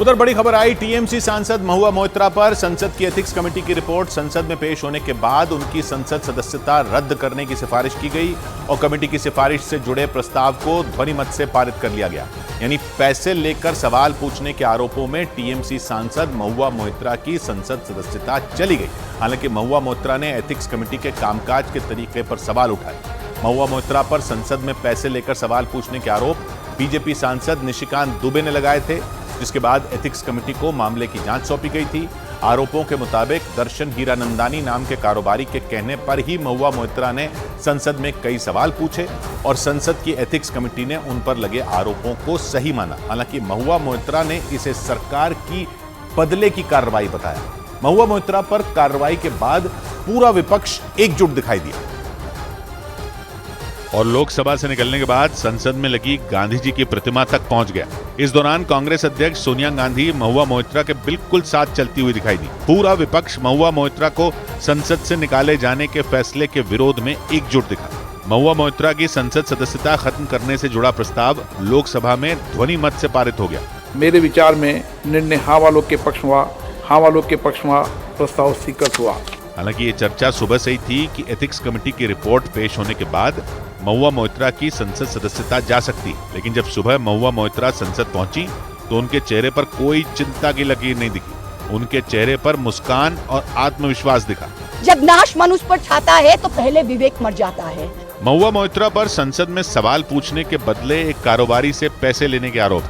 उधर बड़ी खबर आई टीएमसी सांसद महुआ मोइत्रा पर। संसद की एथिक्स कमेटी की रिपोर्ट संसद में पेश होने के बाद उनकी संसद सदस्यता रद्द करने की सिफारिश की गई और कमेटी की सिफारिश से जुड़े प्रस्ताव को ध्वनिमत से पारित कर लिया गया। यानी पैसे लेकर सवाल पूछने के आरोपों में टीएमसी सांसद महुआ मोइत्रा की संसद सदस्यता चली गई। हालांकि महुआ मोइत्रा ने एथिक्स कमेटी के कामकाज के तरीके पर सवाल उठाए। महुआ मोइत्रा पर संसद में पैसे लेकर सवाल पूछने के आरोप बीजेपी सांसद निशिकांत दुबे ने लगाए थे, जिसके बाद एथिक्स कमेटी को मामले की जांच सौंपी गई थी। आरोपों के मुताबिक दर्शन हीरानंदानी नाम के कारोबारी के कहने पर ही महुआ मोइत्रा ने संसद में कई सवाल पूछे और संसद की एथिक्स कमेटी ने उन पर लगे आरोपों को सही माना। हालांकि महुआ मोइत्रा ने इसे सरकार की बदले की कार्रवाई बताया। महुआ मोइत्रा पर कार्रवाई के बाद पूरा विपक्ष एकजुट दिखाई दिया और लोकसभा से निकलने के बाद संसद में लगी गांधी जी की प्रतिमा तक पहुंच गया। इस दौरान कांग्रेस अध्यक्ष सोनिया गांधी महुआ मोइत्रा के बिल्कुल साथ चलती हुई दिखाई दी। पूरा विपक्ष महुआ मोइत्रा को संसद से निकाले जाने के फैसले के विरोध में एकजुट दिखा। महुआ मोइत्रा की संसद सदस्यता खत्म करने से जुड़ा प्रस्ताव लोकसभा में ध्वनि मत से पारित हो गया। मेरे विचार में निर्णय हाँ वालों के पक्ष में प्रस्ताव स्वीकृत हुआ। हालांकि ये चर्चा सुबह से ही थी कि एथिक्स कमेटी की रिपोर्ट पेश होने के बाद महुआ मोइत्रा की संसद सदस्यता जा सकती है, लेकिन जब सुबह महुआ मोइत्रा संसद पहुंची तो उनके चेहरे पर कोई चिंता की लकीर नहीं दिखी। उनके चेहरे पर मुस्कान और आत्मविश्वास दिखा। जब नाश मनुष्य पर छाता है तो पहले विवेक मर जाता है। महुआ मोइत्रा पर संसद में सवाल पूछने के बदले एक कारोबारी से पैसे लेने के आरोप।